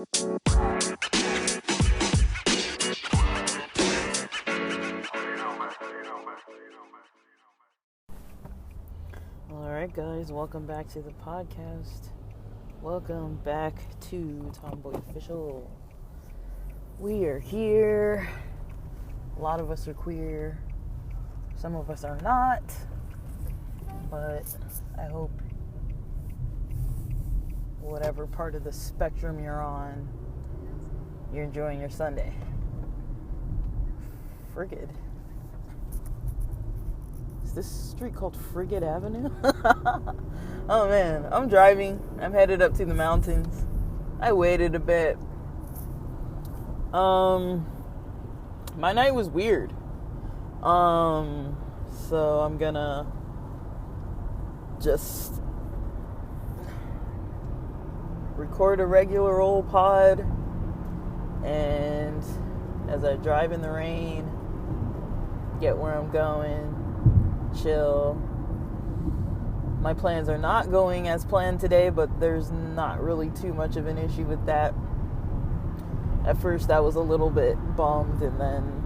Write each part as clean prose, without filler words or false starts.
Alright guys, welcome back to the podcast. Welcome back to Tomboy Official. We are here. A lot of us are queer. Some of us are not. But I hope whatever part of the spectrum you're on, you're enjoying your Sunday. Frigid. Is this street called Frigid Avenue? Oh man, I'm driving. I'm headed up to the mountains. I waited a bit. My night was weird. So I'm gonna just record a regular old pod, and as I drive in the rain, get where I'm going, chill. My plans are not going as planned today, but there's not really too much of an issue with that. At first I was a little bit bummed, and then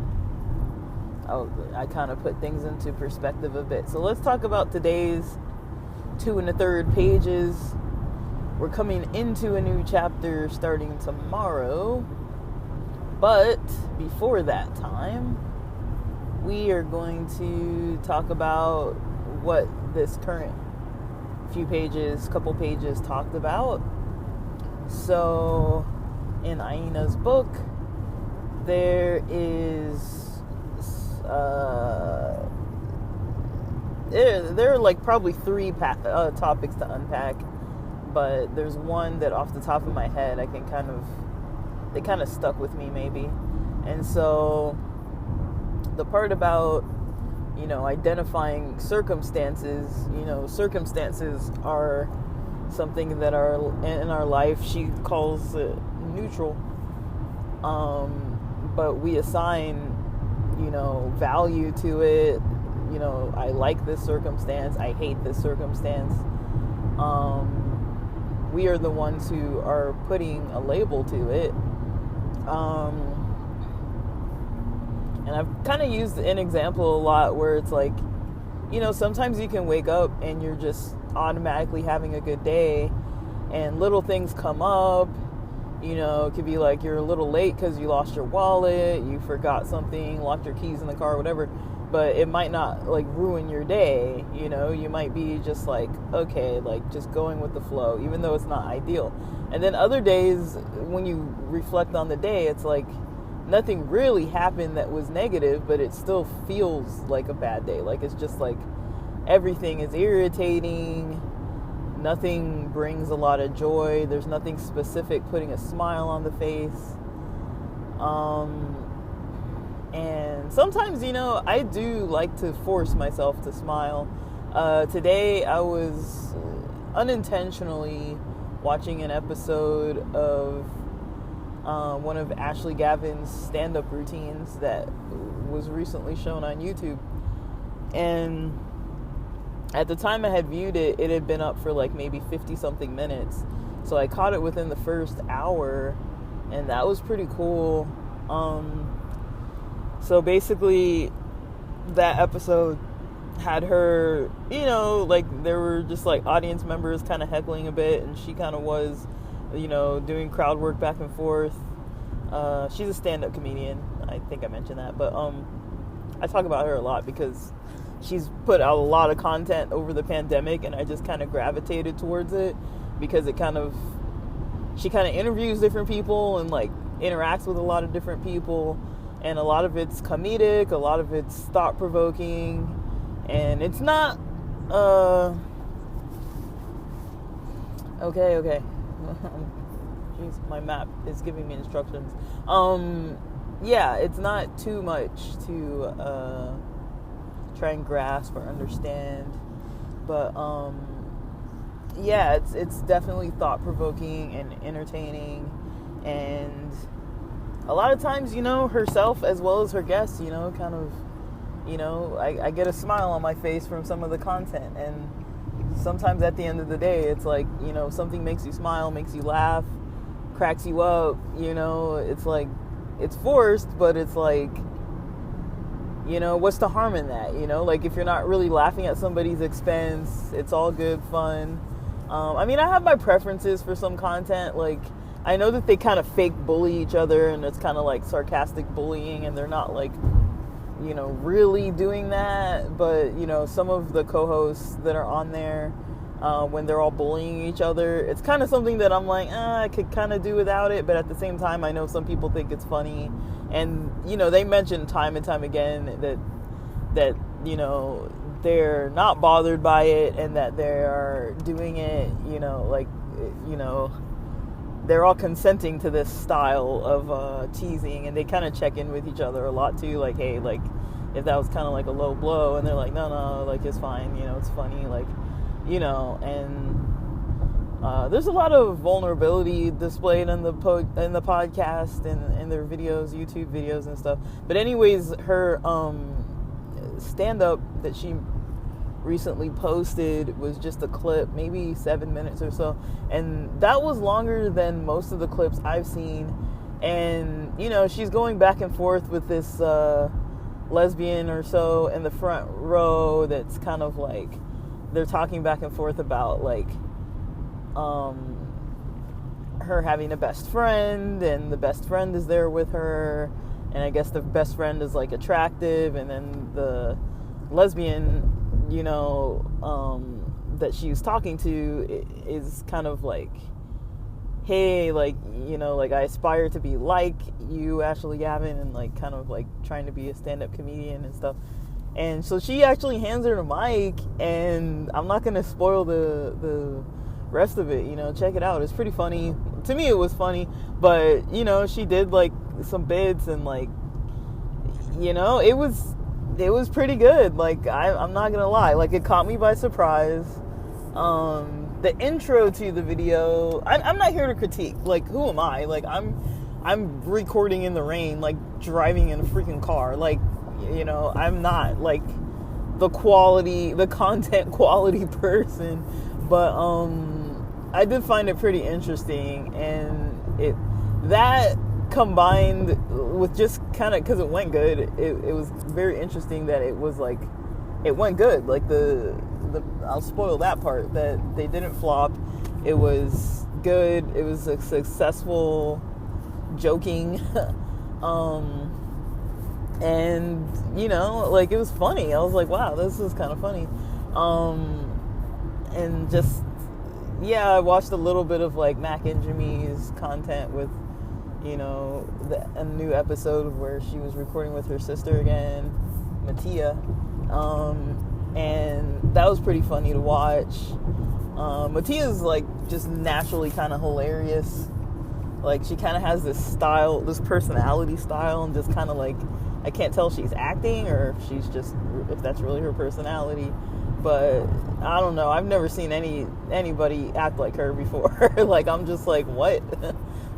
I kind of put things into perspective a bit. So let's talk about today's 2 1/3 pages. We're coming into a new chapter starting tomorrow, but before that time, we are going to talk about what this current couple pages talked about. So in Aina's book, there are like probably 3 topics to unpack, but there's one that off the top of my head they kind of stuck with me maybe. And so the part about, identifying circumstances, circumstances are something that are in our life. She calls it neutral. But we assign, value to it. I like this circumstance. I hate this circumstance. We are the ones who are putting a label to it. And I've kind of used an example a lot where it's like, sometimes you can wake up and you're just automatically having a good day, and little things come up. It could be like you're a little late because you lost your wallet, you forgot something, locked your keys in the car, whatever. But it might not like ruin your day. You might be just like, okay, like just going with the flow, even though it's not ideal. And then other days, when you reflect on the day, it's like nothing really happened that was negative, but it still feels like a bad day. Like it's just like everything is irritating. Nothing brings a lot of joy. There's nothing specific putting a smile on the face. And sometimes, I do like to force myself to smile. Today I was unintentionally watching an episode of one of Ashley Gavin's stand-up routines that was recently shown on YouTube. And at the time I had viewed it, it had been up for like maybe 50-something minutes. So I caught it within the first hour, and that was pretty cool. So basically, that episode had her, like there were just like audience members kind of heckling a bit, and she kind of was, doing crowd work back and forth. She's a stand-up comedian. I think I mentioned that, but I talk about her a lot because she's put out a lot of content over the pandemic, and I just kind of gravitated towards it because she kind of interviews different people and like interacts with a lot of different people, and a lot of it's comedic, a lot of it's thought-provoking, and it's not okay. Jeez, my map is giving me instructions. Yeah, it's not too much to try and grasp or understand, but yeah, it's definitely thought-provoking and entertaining, and a lot of times, herself as well as her guests, kind of, I get a smile on my face from some of the content, and sometimes at the end of the day, it's like, something makes you smile, makes you laugh, cracks you up, it's like, it's forced, but it's like, what's the harm in that? Like, if you're not really laughing at somebody's expense, it's all good fun. I have my preferences for some content. Like, I know that they kind of fake bully each other, and it's kind of like sarcastic bullying, and they're not like, really doing that. But, some of the co-hosts that are on there, when they're all bullying each other, it's kind of something that I'm like, I could kind of do without it. But at the same time, I know some people think it's funny. And, they mention time and time again that they're not bothered by it, and that they're doing it, they're all consenting to this style of teasing, and they kind of check in with each other a lot too, like, hey, like, if that was kind of like a low blow, and they're like, no, like, it's fine, it's funny, like, and there's a lot of vulnerability displayed in the podcast and in their videos, YouTube videos and stuff. But anyways, her stand-up that she recently posted was just a clip, maybe 7 minutes or so, and that was longer than most of the clips I've seen. And she's going back and forth with this lesbian or so in the front row, that's kind of like, they're talking back and forth about like her having a best friend, and the best friend is there with her, and I guess the best friend is like attractive, and then the lesbian that she was talking to is kind of like, hey, like, like, I aspire to be like you, Ashley Gavin, and like kind of like trying to be a stand-up comedian and stuff. And so she actually hands her the mic, and I'm not going to spoil the rest of it, check it out. It's pretty funny. To me, it was funny, but, she did like some bits, and like, it was pretty good. Like, I'm not going to lie. Like, it caught me by surprise. The intro to the video, I'm not here to critique. Like, who am I? Like, I'm recording in the rain, like driving in a freaking car. Like, I'm not like the content quality person, but I did find it pretty interesting, and that combined with just kind of, because it went good, it was very interesting that it was like, it went good. Like, I'll spoil that part, that they didn't flop. It was good. It was a successful joking. And, like, it was funny. I was like, wow, this is kind of funny. And just, yeah, I watched a little bit of, like, Mac and Jimmy's content with, a new episode where she was recording with her sister again, Mattia. And that was pretty funny to watch. Mattia's, like, just naturally kind of hilarious. Like, she kind of has this style, this personality style, and just kind of like, I can't tell if she's acting or if that's really her personality. But I don't know. I've never seen anybody act like her before. Like, I'm just like, what?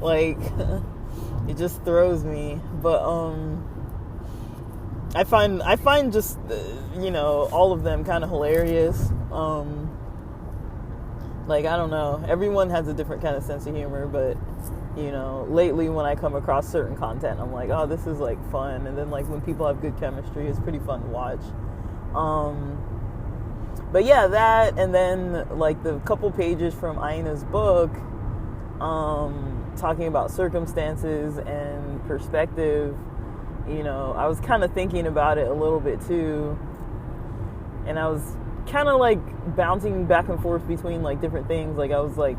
Like, it just throws me. But I find just all of them kind of hilarious. Like, I don't know. Everyone has a different kind of sense of humor, but lately when I come across certain content, I'm like, oh, this is like fun. And then, like, when people have good chemistry, it's pretty fun to watch. But yeah, that, and then like the couple pages from Aina's book, talking about circumstances and perspective. I was kind of thinking about it a little bit too, and I was kind of like bouncing back and forth between like different things. Like, I was like,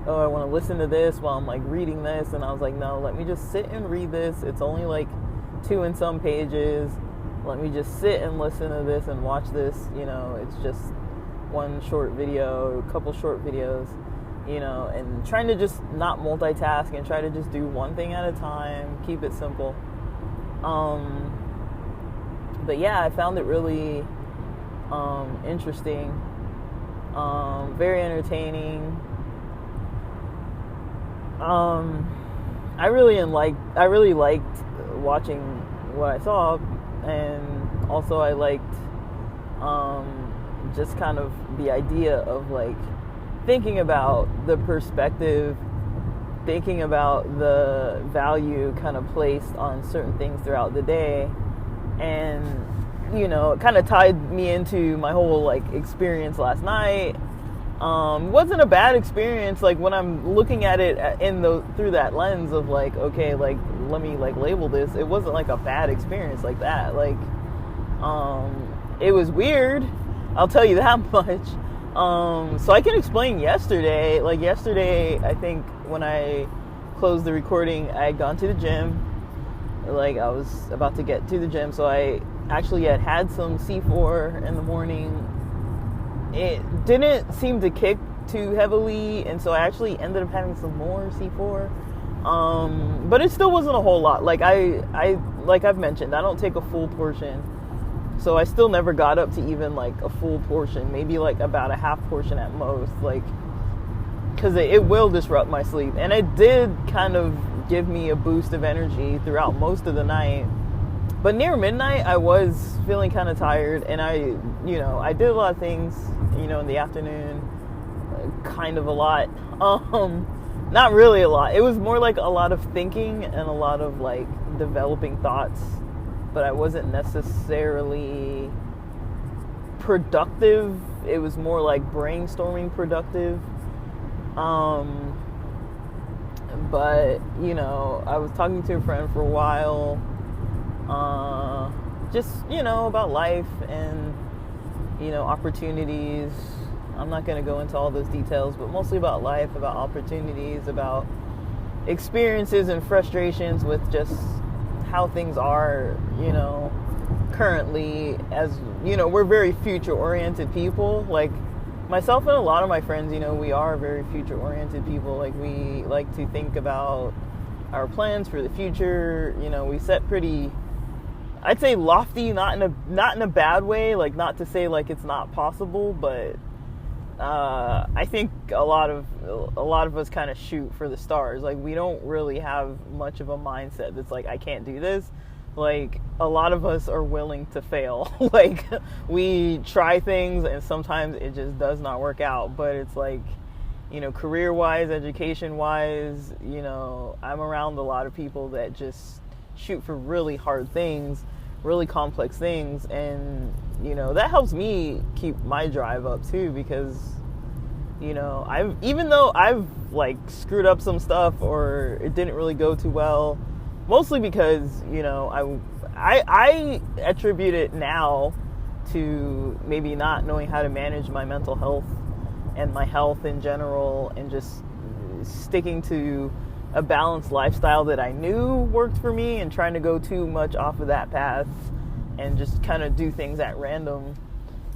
oh, I want to listen to this while I'm like reading this, and I was like, no, let me just sit and read this. It's only like 2 and some pages. Let me just sit and listen to this and watch this. It's just one short video, a couple short videos, and trying to just not multitask and try to just do one thing at a time, keep it simple. But yeah, I found it really interesting, very entertaining. I really liked watching what I saw, and also I liked just kind of the idea of like thinking about the perspective thinking about the value kind of placed on certain things throughout the day, and it kind of tied me into my whole like experience last night. Wasn't a bad experience, like when I'm looking at it through that lens of like, okay, like let me like label this. It wasn't like a bad experience like that. Like it was weird, I'll tell you that much. So I can explain yesterday. Like yesterday, I think when I closed the recording, I had gone to the gym. Like I was about to get to the gym, so I actually had some C4 in the morning. It didn't seem to kick too heavily, and so I actually ended up having some more C4. But it still wasn't a whole lot. Like like I've mentioned, I don't take a full portion. So I still never got up to even like a full portion, maybe like about a half portion at most, like, because it will disrupt my sleep. And it did kind of give me a boost of energy throughout most of the night. But near midnight, I was feeling kind of tired, and I did a lot of things, in the afternoon, kind of a lot. Not really a lot. It was more like a lot of thinking and a lot of like developing thoughts. But I wasn't necessarily productive. It was more like brainstorming productive. But, I was talking to a friend for a while, just, about life and, opportunities. I'm not going to go into all those details, but mostly about life, about opportunities, about experiences and frustrations with just how things are, currently. As we're very future oriented people. Like myself and a lot of my friends, we are very future oriented people. Like we like to think about our plans for the future. We set pretty, I'd say, lofty, not in a bad way, like not to say like it's not possible, but I think a lot of us kind of shoot for the stars. Like we don't really have much of a mindset that's like, I can't do this. Like a lot of us are willing to fail. Like we try things and sometimes it just does not work out. But it's like, career wise, education wise, I'm around a lot of people that just shoot for really hard things, really complex things, and that helps me keep my drive up too, because even though I've like screwed up some stuff or it didn't really go too well, mostly because I attribute it now to maybe not knowing how to manage my mental health and my health in general, and just sticking to a balanced lifestyle that I knew worked for me, and trying to go too much off of that path and just kind of do things at random,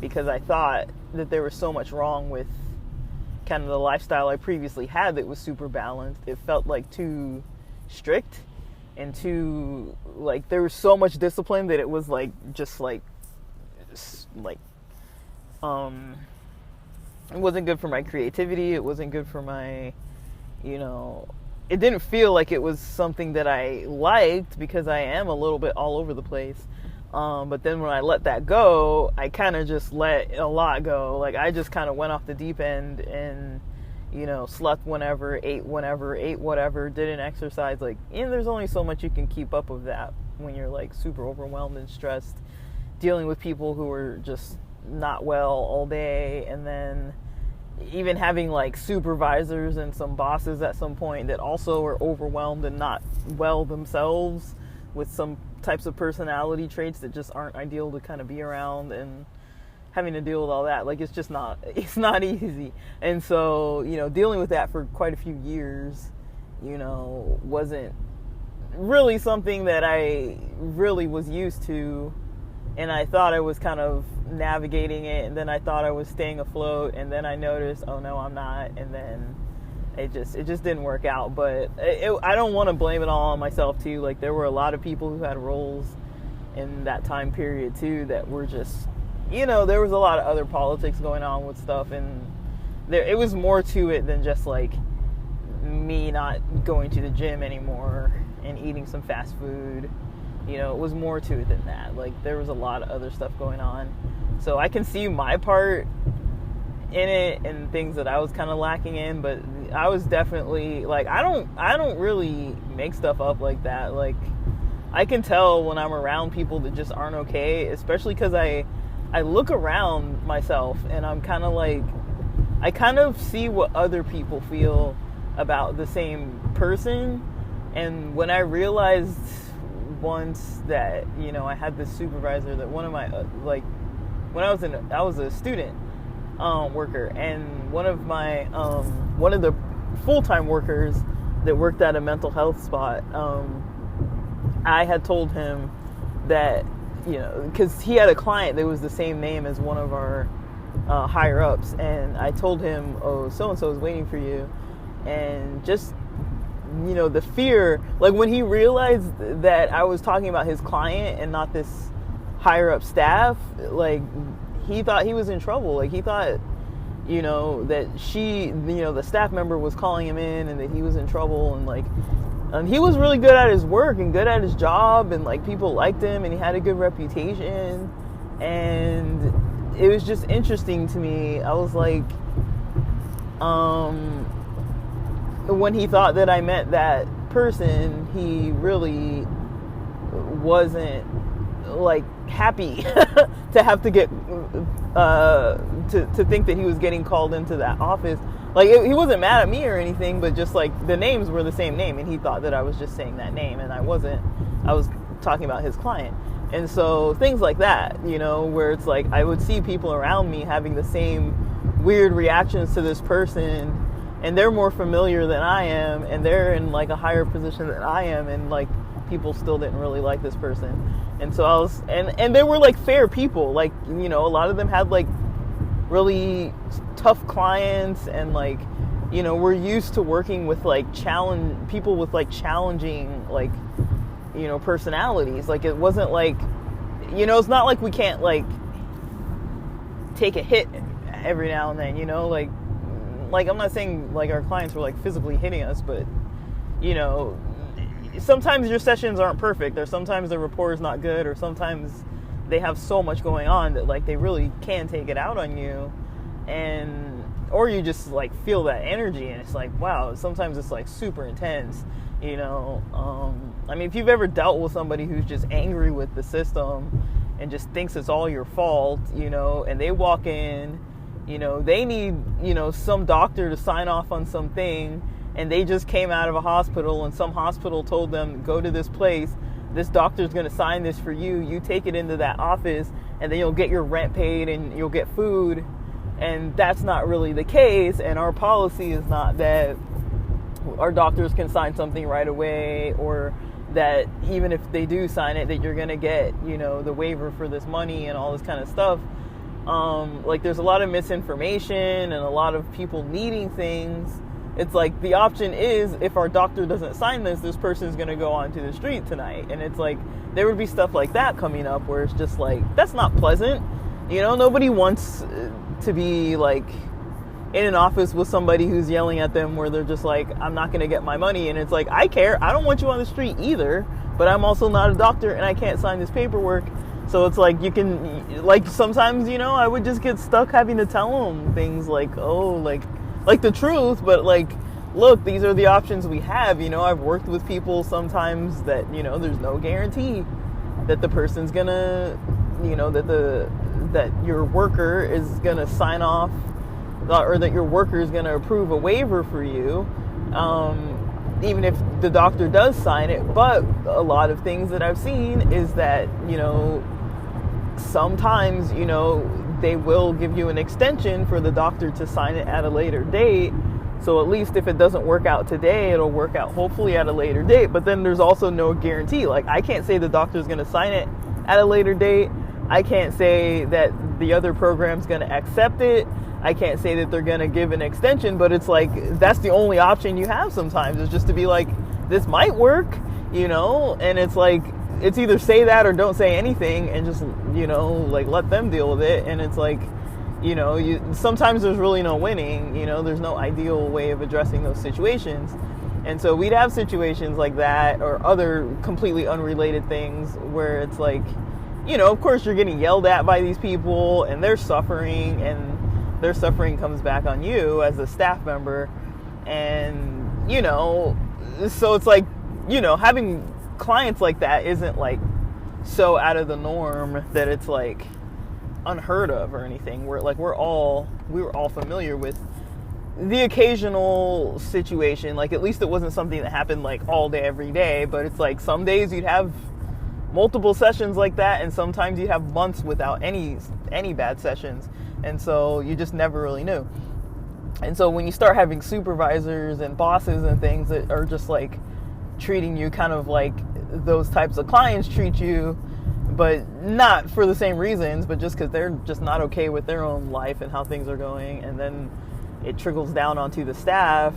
because I thought that there was so much wrong with kind of the lifestyle I previously had that was super balanced. It felt like too strict and too, like, there was so much discipline that it was like just like it wasn't good for my creativity. It wasn't good for my, it didn't feel like it was something that I liked, because I am a little bit all over the place. But then when I let that go, I kind of just let a lot go. Like I just kind of went off the deep end and, slept whenever, ate whatever, didn't exercise. Like, there's only so much you can keep up with that when you're like super overwhelmed and stressed, dealing with people who are just not well all day, and then even having like supervisors and some bosses at some point that also are overwhelmed and not well themselves, with some types of personality traits that just aren't ideal to kind of be around, and having to deal with all that. Like it's not easy. And so, dealing with that for quite a few years, wasn't really something that I really was used to. And I thought I was kind of navigating it, and then I thought I was staying afloat, and then I noticed, oh no, I'm not. And then it just didn't work out. But I don't want to blame it all on myself too. Like there were a lot of people who had roles in that time period too that were just, there was a lot of other politics going on with stuff, and it was more to it than just like me not going to the gym anymore and eating some fast food. It was more to it than that. Like there was a lot of other stuff going on. So I can see my part in it and things that I was kind of lacking in, but I was definitely like, I don't really make stuff up like that. Like, I can tell when I'm around people that just aren't okay, especially because I look around myself and I'm kind of like, I kind of see what other people feel about the same person. And when I realized once that, you know, I had this supervisor that one of my, like, when I was a student worker, and one of the full-time workers that worked at a mental health spot, I had told him that, you know, because he had a client that was the same name as one of our higher ups, and I told him, oh, so-and-so is waiting for you. And just, you know, the fear, like when he realized that I was talking about his client and not this higher up staff, like he thought he was in trouble. Like he thought, you know, that the staff member was calling him in and that he was in trouble. And like, he was really good at his work and good at his job, and like people liked him and he had a good reputation. And it was just interesting to me. I was like, when he thought that I meant that person, he really wasn't like happy to have to get to think that he was getting called into that office. Like he wasn't mad at me or anything, but just like the names were the same name, and he thought that I was just saying that name, and I wasn't. I was talking about his client. And so things like that, you know, where it's like I would see people around me having the same weird reactions to this person, and they're more familiar than I am, and they're in like a higher position than I am, and like people still didn't really like this person. And so I was, and they were like fair people, like, you know, a lot of them had like really tough clients, and like, you know, we're used to working with like people with like challenging, like, you know, personalities. Like it wasn't like, you know, it's not like we can't like take a hit every now and then, you know, like I'm not saying like our clients were like physically hitting us, but, you know, sometimes your sessions aren't perfect, or sometimes the rapport is not good, or sometimes they have so much going on that like they really can take it out on you, and or you just like feel that energy, and it's like, wow, sometimes it's like super intense, you know. I mean, if you've ever dealt with somebody who's just angry with the system and just thinks it's all your fault, you know, and they walk in, you know, they need, you know, some doctor to sign off on something, and they just came out of a hospital, and some hospital told them, go to this place, this doctor's going to sign this for you, you take it into that office, and then you'll get your rent paid and you'll get food. And that's not really the case, and our policy is not that our doctors can sign something right away, or that even if they do sign it, that you're going to get, you know, the waiver for this money and all this kind of stuff. Like there's a lot of misinformation and a lot of people needing things. It's like the option is, if our doctor doesn't sign this person's going to go onto the street tonight. And it's like, there would be stuff like that coming up where it's just like, that's not pleasant. You know, nobody wants to be like in an office with somebody who's yelling at them where they're just like, I'm not going to get my money. And it's like, I care. I don't want you on the street either, but I'm also not a doctor and I can't sign this paperwork. So it's like, you can, like, sometimes, you know, I would just get stuck having to tell them things like, oh, like the truth, but like, look, these are the options we have. You know, I've worked with people sometimes that, you know, there's no guarantee that the person's gonna, you know, that your worker is gonna sign off, or that your worker is gonna approve a waiver for you, even if the doctor does sign it. But a lot of things that I've seen is that, you know, sometimes, you know, they will give you an extension for the doctor to sign it at a later date. So at least if it doesn't work out today, it'll work out hopefully at a later date. But then there's also no guarantee. Like, I can't say the doctor's going to sign it at a later date. I can't say that the other program's going to accept it. I can't say that they're going to give an extension. But it's like, that's the only option you have sometimes, is just to be like, this might work, you know? And it's like, it's either say that or don't say anything and just, you know, like, let them deal with it. And it's like, you know, sometimes there's really no winning, you know, there's no ideal way of addressing those situations. And so we'd have situations like that, or other completely unrelated things where it's like, you know, of course you're getting yelled at by these people and they're suffering, and their suffering comes back on you as a staff member. And, you know, so it's like, you know, having clients like that isn't like so out of the norm that it's like unheard of or anything. We were all familiar with the occasional situation. Like, at least it wasn't something that happened like all day every day, but it's like some days you'd have multiple sessions like that, and sometimes you'd have months without any bad sessions, and so you just never really knew. And so when you start having supervisors and bosses and things that are just like treating you kind of like those types of clients treat you, but not for the same reasons, but just because they're just not okay with their own life and how things are going, and then it trickles down onto the staff,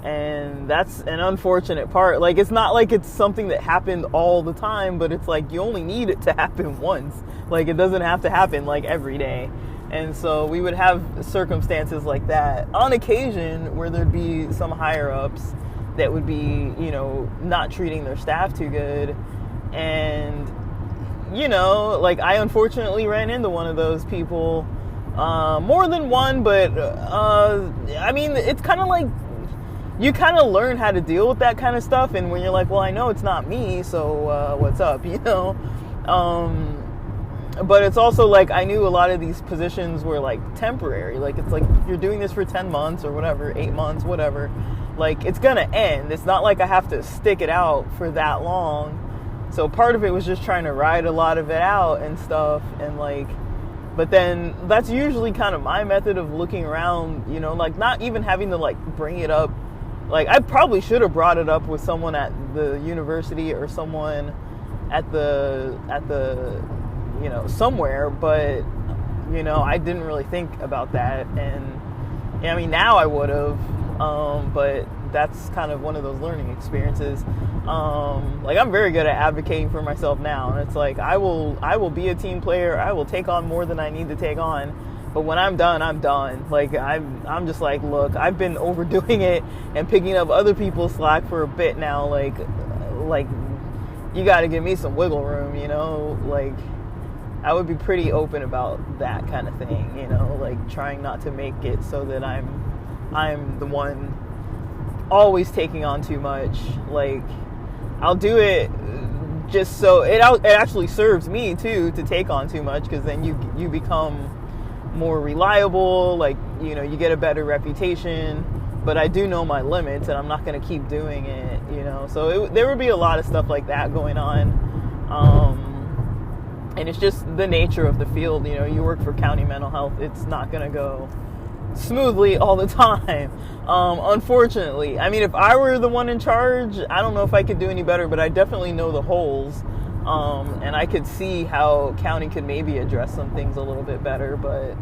and that's an unfortunate part. Like, it's not like it's something that happened all the time, but it's like you only need it to happen once. Like, it doesn't have to happen like every day. And so we would have circumstances like that on occasion where there'd be some higher ups that would be, you know, not treating their staff too good. And, you know, like, I unfortunately ran into one of those people, more than one, but, I mean, it's kind of like, you kind of learn how to deal with that kind of stuff. And when you're like, well, I know it's not me, so, what's up, you know? But it's also like, I knew a lot of these positions were like temporary. Like, it's like, you're doing this for 10 months or whatever, 8 months, whatever. Like, it's gonna end. It's not like I have to stick it out for that long. So part of it was just trying to ride a lot of it out and stuff. And like, but then that's usually kind of my method of looking around, you know, like, not even having to like bring it up. Like, I probably should have brought it up with someone at the university or someone at the you know, somewhere, but, you know, I didn't really think about that. And I mean, now I would have, but that's kind of one of those learning experiences. Like, I'm very good at advocating for myself now, and it's like, I will be a team player. I will take on more than I need to take on, but when I'm done, I'm done. Like, I'm just like, look, I've been overdoing it and picking up other people's slack for a bit now. Like you got to give me some wiggle room, you know. Like, I would be pretty open about that kind of thing, you know, like, trying not to make it so that I'm the one always taking on too much. Like, I'll do it just so it actually serves me too to take on too much, because then you become more reliable, like, you know, you get a better reputation. But I do know my limits, and I'm not going to keep doing it, you know. So there would be a lot of stuff like that going on. And it's just the nature of the field, you know. You work for county mental health, it's not going to go smoothly all the time, unfortunately. I mean, if I were the one in charge, I don't know if I could do any better, but I definitely know the holes, and I could see how county could maybe address some things a little bit better, but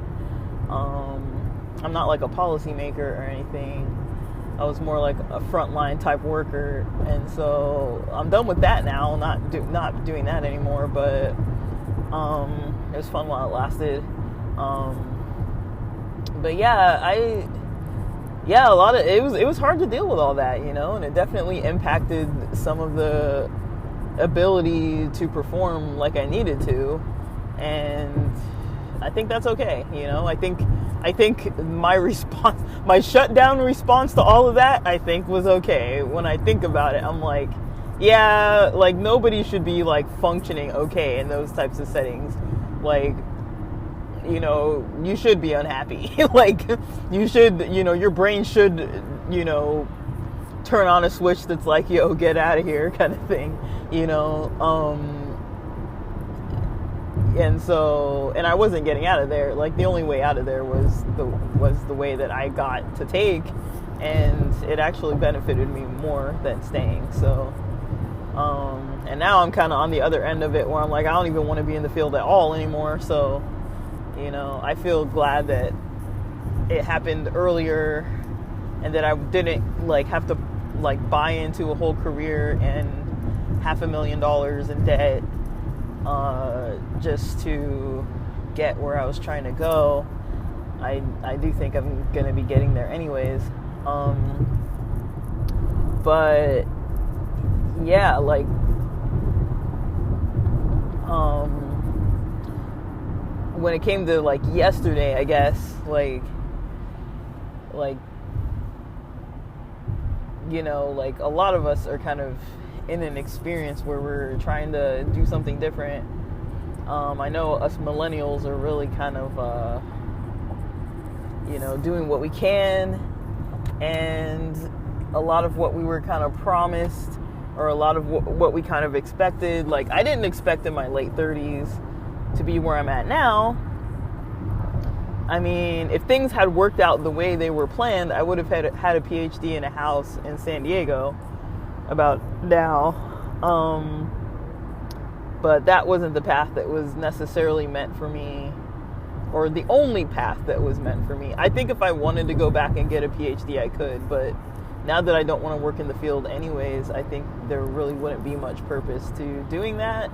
I'm not like a policymaker or anything. I was more like a frontline type worker, and so I'm done with that now. Not doing that anymore, but it was fun while it lasted. But yeah, a lot of it was hard to deal with all that, you know, and it definitely impacted some of the ability to perform like I needed to, and I think that's okay, you know. I think my shutdown response to all of that, I think, was okay. When I think about it, I'm like, yeah, like, nobody should be like functioning okay in those types of settings. Like, you know, you should be unhappy. Like, you should, you know, your brain should, you know, turn on a switch that's like, yo, get out of here kind of thing, you know. And I wasn't getting out of there. Like, the only way out of there was the way that I got to take, and it actually benefited me more than staying. So, and now I'm kind of on the other end of it, where I'm like, I don't even want to be in the field at all anymore. So, you know, I feel glad that it happened earlier, and that I didn't like have to like buy into a whole career and $500,000 in debt, just to get where I was trying to go. I do think I'm gonna be getting there anyways. But yeah, like, when it came to like yesterday, I guess, like like a lot of us are kind of in an experience where we're trying to do something different. I know us millennials are really kind of, doing what we can, and a lot of what we were kind of promised, or a lot of what we kind of expected. Like, I didn't expect in my late 30s to be where I'm at now. I mean, if things had worked out the way they were planned, I would have had a PhD in a house in San Diego about now. But that wasn't the path that was necessarily meant for me, or the only path that was meant for me. I think if I wanted to go back and get a PhD, I could, but now that I don't want to work in the field anyways, I think there really wouldn't be much purpose to doing that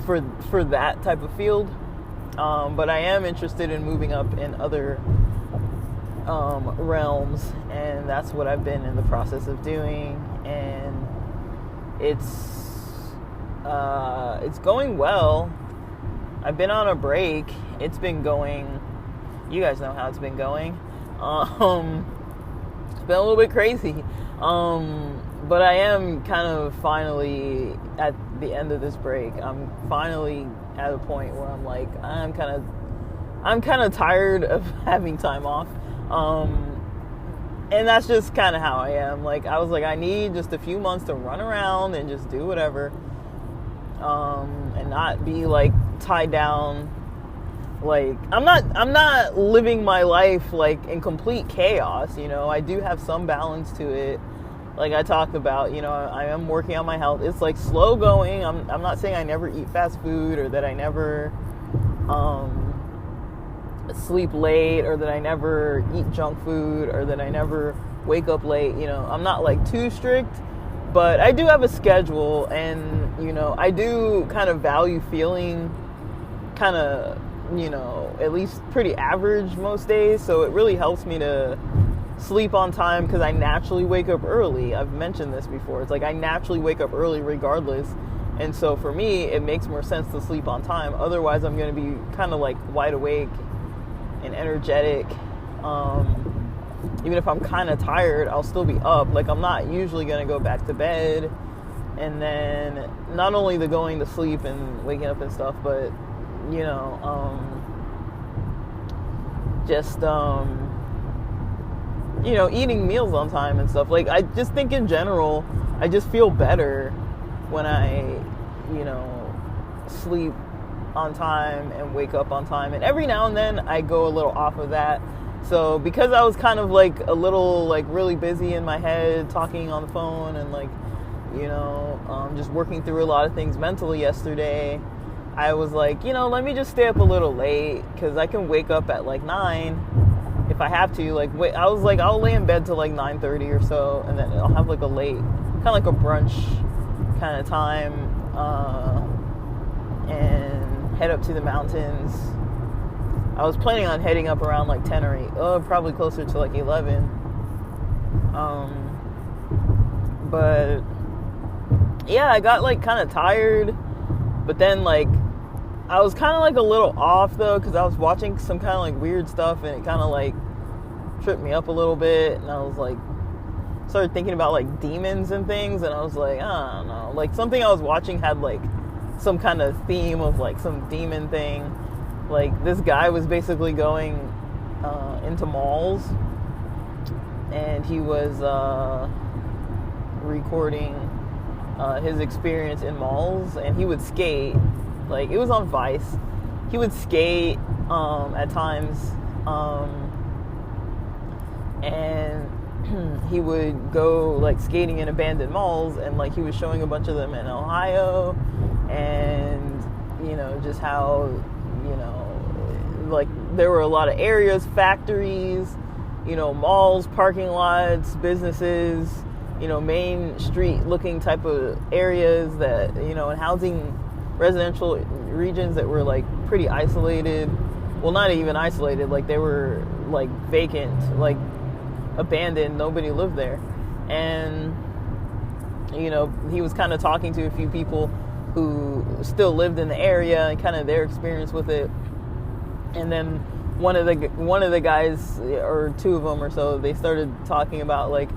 for that type of field. But I am interested in moving up in other realms, and that's what I've been in the process of doing, and it's going well. I've been on a break. It's been going, you guys know how it's been going. It's been a little bit crazy. But I am kind of finally at the end of this break. I'm finally at a point where I'm like, I'm kind of tired of having time off. And that's just kind of how I am. Like, I was like, I need just a few months to run around and just do whatever. And not be like tied down. Like, I'm not living my life like in complete chaos, I do have some balance to it. Like I talked about, I am working on my health. It's like slow going. I'm not saying I never eat fast food, or that I never sleep late, or that I never eat junk food, or that I never wake up late. I'm not like too strict, but I do have a schedule, and I do kind of value feeling kind of, at least pretty average most days. So it really helps me to sleep on time, because I naturally wake up early. I've mentioned this before. It's like I naturally wake up early regardless. And so for me, it makes more sense to sleep on time. Otherwise, I'm going to be kind of like wide awake and energetic. Even if I'm kind of tired, I'll still be up. Like, I'm not usually going to go back to bed. And then not only the going to sleep and waking up and stuff, but, eating meals on time and stuff. Like, I just think in general, I just feel better when I, sleep on time and wake up on time. And every now and then I go a little off of that. So because I was kind of like a little like really busy in my head, talking on the phone and like, just working through a lot of things mentally yesterday, I was like, let me just stay up a little late, because I can wake up at like 9 if I have to. Like, wait, I was like, I'll lay in bed till like 9:30 or so, and then I'll have like a late, kind of like a brunch kind of time, and head up to the mountains. I was planning on heading up around like 10 or 8, probably closer to like 11. But yeah, I got like kind of tired, but then like I was kind of like a little off though, because I was watching some kind of like weird stuff, and it kind of like tripped me up a little bit, and I was like, started thinking about like demons and things, and I was like, I don't know, like something I was watching had like some kind of theme of like some demon thing. Like, this guy was basically going into malls, and he was recording his experience in malls, and he would skate. Like, it was on Vice. He would skate at times, and he would go like skating in abandoned malls, and like he was showing a bunch of them in Ohio, and just how like there were a lot of areas, factories, malls, parking lots, businesses, main street looking type of areas that, and housing, residential regions that were like pretty isolated. Well, not even isolated, like they were like vacant, like abandoned, nobody lived there. And he was kind of talking to a few people who still lived in the area and kind of their experience with it. And then one of the guys, or two of them or so, they started talking about like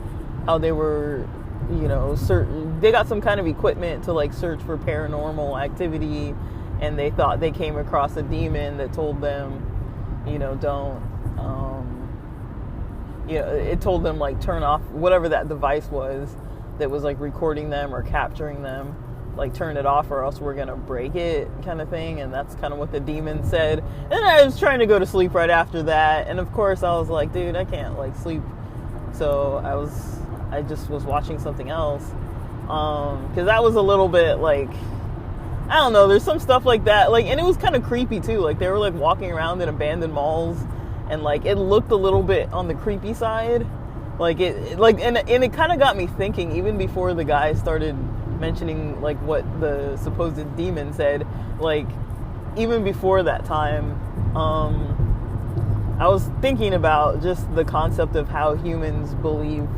how they were, they got some kind of equipment to like search for paranormal activity, and they thought they came across a demon that told them, don't, it told them like turn off whatever that device was that was like recording them or capturing them, like turn it off or else we're gonna break it, kind of thing. And that's kind of what the demon said. And I was trying to go to sleep right after that, and of course I was like, dude, I can't like sleep, so I just was watching something else, because that was a little bit like, I don't know, there's some stuff like that, like, and it was kind of creepy too, like they were like walking around in abandoned malls, and like it looked a little bit on the creepy side, like it like, and it kind of got me thinking, even before the guy started mentioning like what the supposed demon said, like even before that time, I was thinking about just the concept of how humans believe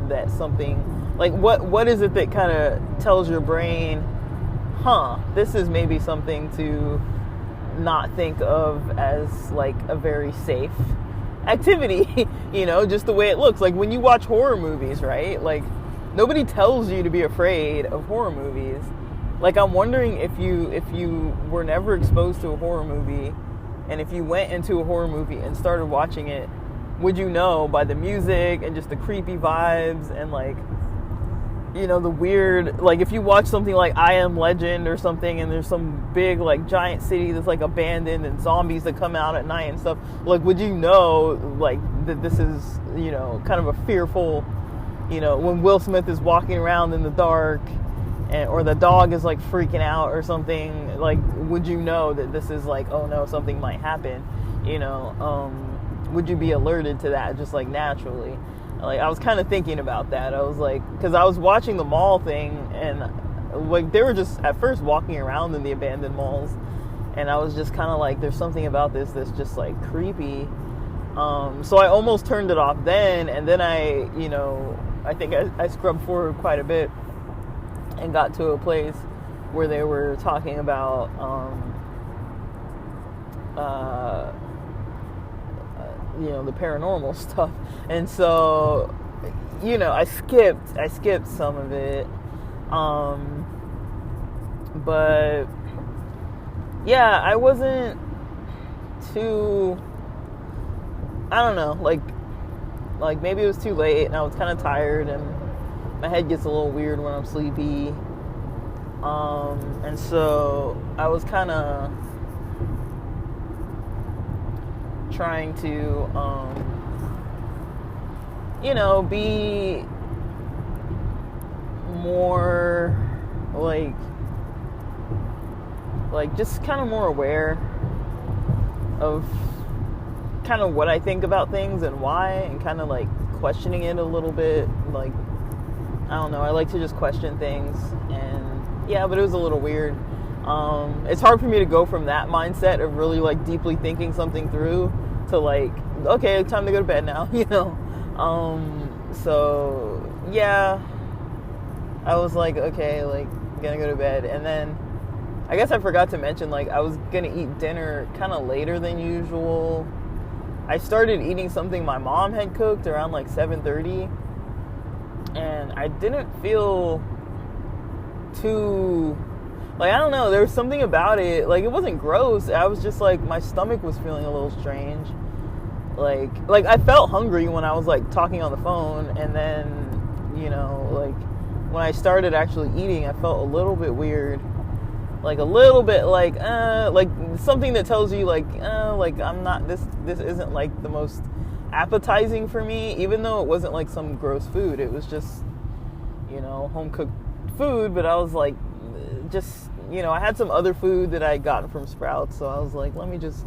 that something, like what is it that kind of tells your brain, this is maybe something to not think of as like a very safe activity, just the way it looks. Like when you watch horror movies, right? Like nobody tells you to be afraid of horror movies. Like I'm wondering if you were never exposed to a horror movie, and if you went into a horror movie and started watching it, would you know by the music and just the creepy vibes and like, the weird, like if you watch something like I Am Legend or something, and there's some big like giant city that's like abandoned and zombies that come out at night and stuff, like would you know like that this is, kind of a fearful, when Will Smith is walking around in the dark, or the dog is like freaking out or something, like would you know that this is like, oh no, something might happen, would you be alerted to that just like naturally? Like I was kind of thinking about that. I was like, because I was watching the mall thing, and like they were just at first walking around in the abandoned malls, and I was just kind of like, there's something about this that's just like creepy. So I almost turned it off then, and then I think I scrubbed forward quite a bit and got to a place where they were talking about the paranormal stuff, and so I skipped some of it, but yeah, I wasn't too, I don't know, like maybe it was too late and I was kind of tired, and my head gets a little weird when I'm sleepy, and so I was kind of trying to be more like just kind of more aware of kind of what I think about things and why, and kind of like questioning it a little bit. Like, I don't know, I like to just question things, and yeah, but it was a little weird. It's hard for me to go from that mindset of really like deeply thinking something through to like, okay, time to go to bed now, so yeah, I was like, okay, like gonna go to bed. And then I guess I forgot to mention, like I was gonna eat dinner kind of later than usual. I started eating something my mom had cooked around like 7:30, and I didn't feel too, like, I don't know, there was something about it, like it wasn't gross, I was just like, my stomach was feeling a little strange, like I felt hungry when I was like talking on the phone, and then like when I started actually eating, I felt a little bit weird, like a little bit like something that tells you like I'm not, this isn't like the most appetizing for me, even though it wasn't like some gross food, it was just home cooked food, but I was like, just I had some other food that I had gotten from Sprouts, so I was like, let me just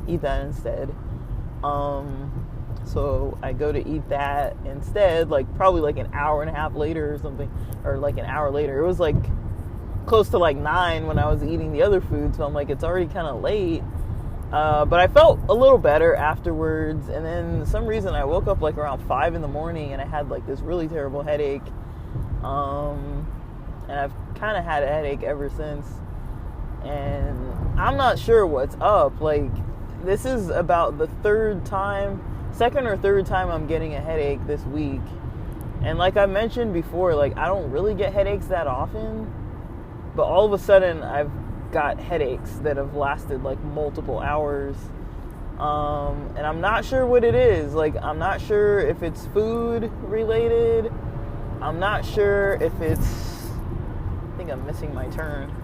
eat that instead. So I go to eat that instead, like probably like an hour and a half later or something, or like an hour later. It was like close to like 9 when I was eating the other food, so I'm like, it's already kind of late. But I felt a little better afterwards, and then for some reason I woke up like around 5 in the morning, and I had like this really terrible headache. And I've kind of had a headache ever since, and I'm not sure what's up. Like, this is about the second or third time I'm getting a headache this week, And like I mentioned before, like I don't really get headaches that often, but all of a sudden I've got headaches that have lasted like multiple hours. And I'm not sure what it is. Like, I'm not sure if it's food related. I'm not sure if it's, I think I'm missing my turn.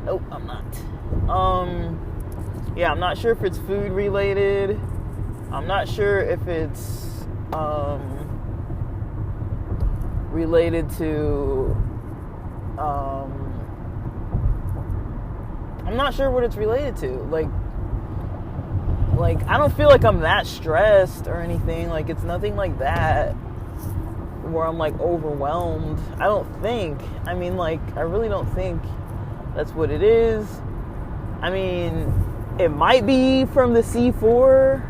Nope, I'm not. Yeah, I'm not sure if it's food related. I'm not sure if it's, related to, I'm not sure what it's related to. Like, I don't feel like I'm that stressed or anything. Like, it's nothing like that where I'm, like, overwhelmed. I don't think. I mean, like, I really don't think that's what it is. I mean, it might be from the C4,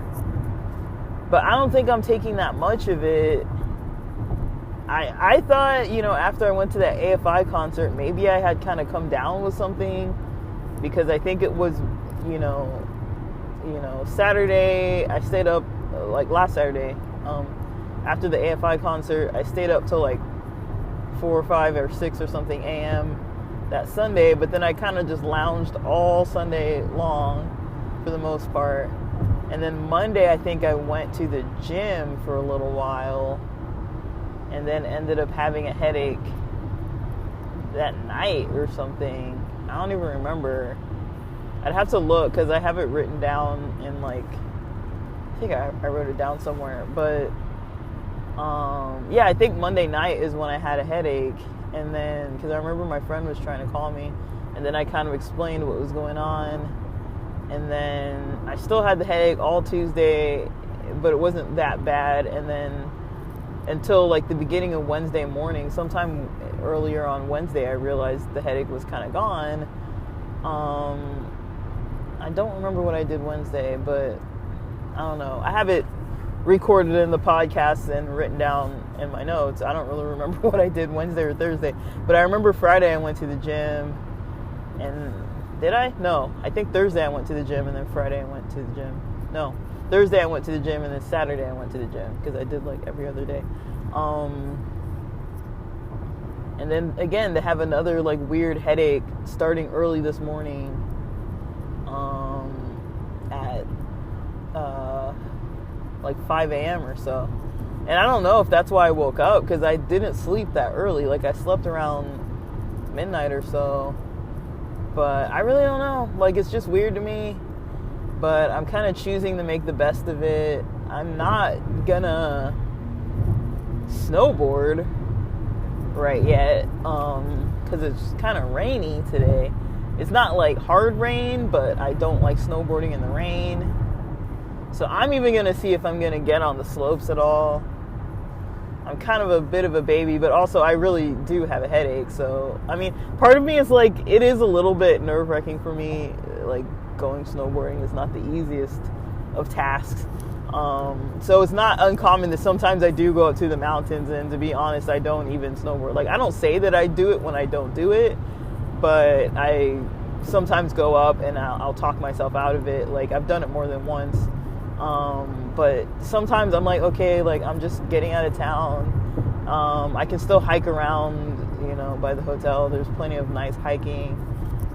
but I don't think I'm taking that much of it. I thought, you know, after I went to that AFI concert, maybe I had kind of come down with something, because I think it was, you know, Saturday, I stayed up, like last Saturday, after the AFI concert, I stayed up till like 4 or 5 or 6 or something a.m. that Sunday, but then I kind of just lounged all Sunday long for the most part. And then Monday, I think I went to the gym for a little while, and then ended up having a headache that night or something. I don't even remember. I'd have to look, because I have it written down in, like, I think I wrote it down somewhere. But, yeah, I think Monday night is when I had a headache. And then, because I remember my friend was trying to call me, and then I kind of explained what was going on. And then I still had the headache all Tuesday, but it wasn't that bad. And then until, like, the beginning of Wednesday morning, sometime earlier on Wednesday, I realized the headache was kind of gone. I don't remember what I did Wednesday, but I don't know. I have it recorded in the podcast and written down in my notes. I don't really remember what I did Wednesday or Thursday, but I remember Friday I went to the gym, and did I? No, I think Thursday I went to the gym, and then Friday I went to the gym. No, Thursday I went to the gym, and then Saturday I went to the gym, because I did like every other day. And then again, to have another like weird headache starting early this morning, at like 5 a.m. or so. And I don't know if that's why I woke up, because I didn't sleep that early. Like, I slept around midnight or so. But I really don't know. Like, it's just weird to me. But I'm kind of choosing to make the best of it. I'm not gonna snowboard right yet, because it's kind of rainy today. It's not like hard rain, but I don't like snowboarding in the rain. So I'm even going to see if I'm going to get on the slopes at all. I'm kind of a bit of a baby, but also I really do have a headache. So, I mean, part of me is like, it is a little bit nerve-wracking for me. Like, going snowboarding is not the easiest of tasks. So it's not uncommon that sometimes I do go up to the mountains, and to be honest, I don't even snowboard. Like, I don't say that I do it when I don't do it, but I sometimes go up and I'll talk myself out of it. Like, I've done it more than once. But sometimes I'm like, okay, like, I'm just getting out of town. I can still hike around, you know, by the hotel. There's plenty of nice hiking.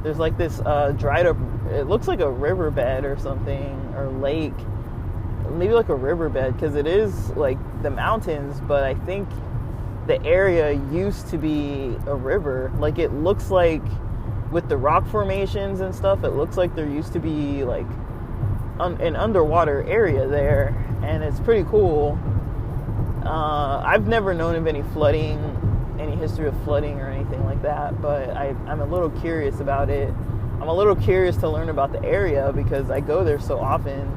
There's like this dried up, it looks like a riverbed or something, or lake. Maybe like a riverbed, because it is like the mountains, but I think the area used to be a river. Like, it looks like, with the rock formations and stuff, it looks like there used to be like an underwater area there, and it's pretty cool. I've never known of any flooding, any history of flooding or anything like that, but I'm a little curious about it. I'm a little curious to learn about the area, because I go there so often,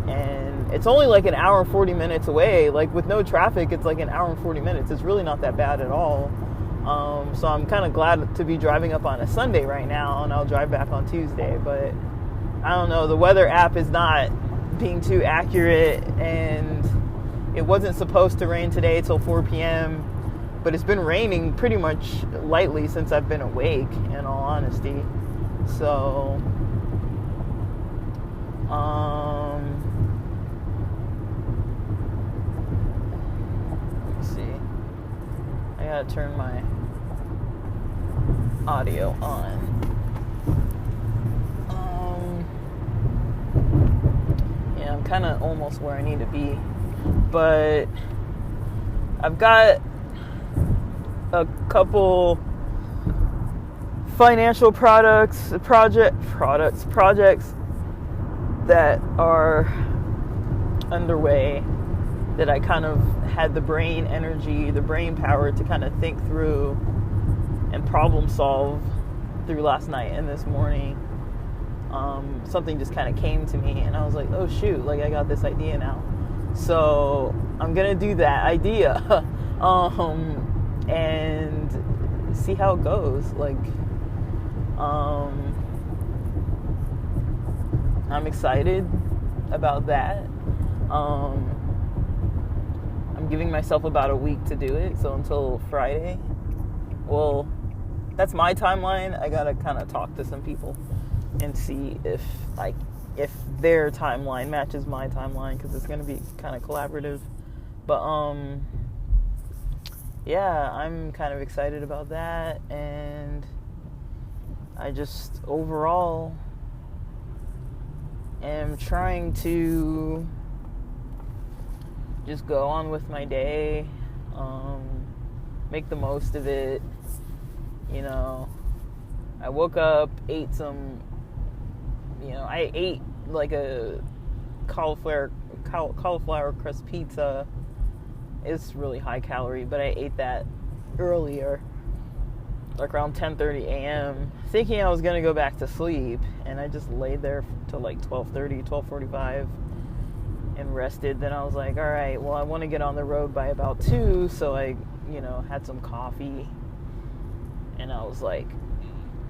and it's only like an hour and 40 minutes away. Like, with no traffic, it's like an hour and 40 minutes. It's really not that bad at all. So I'm kind of glad to be driving up on a Sunday right now, and I'll drive back on Tuesday, but I don't know, the weather app is not being too accurate, and it wasn't supposed to rain today till 4 p.m., but it's been raining pretty much lightly since I've been awake, in all honesty. So, gotta turn my audio on. Yeah, I'm kind of almost where I need to be, but I've got a couple financial projects that are underway that I kind of had the brain energy, the brain power to kind of think through and problem solve through last night and this morning. Something just kind of came to me and I was like, oh shoot, like I got this idea now. So I'm gonna do that idea and see how it goes. Like, I'm excited about that. I'm giving myself about a week to do it, so until Friday. Well, that's my timeline. I gotta kind of talk to some people and see if their timeline matches my timeline, because it's gonna be kind of collaborative. But yeah, I'm kind of excited about that, and I just overall am trying to just go on with my day, make the most of it. You know, I woke up, ate some, I ate like a cauliflower crust pizza. It's really high calorie, but I ate that earlier, like around 10:30 a.m., thinking I was going to go back to sleep, and I just laid there till like 12:45 and rested. Then I was like, all right, well, I want to get on the road by about 2, so I, had some coffee, and I was like,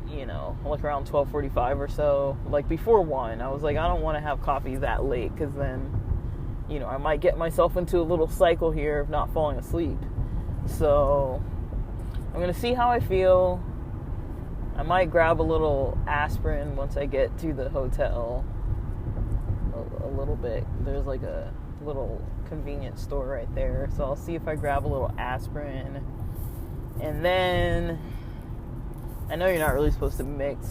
like around 12:45 or so, like before 1, I was like, I don't want to have coffee that late, because then, I might get myself into a little cycle here of not falling asleep. So I'm going to see how I feel. I might grab a little aspirin once I get to the hotel a little bit. There's like a little convenience store right there. So I'll see if I grab a little aspirin. And then, I know you're not really supposed to mix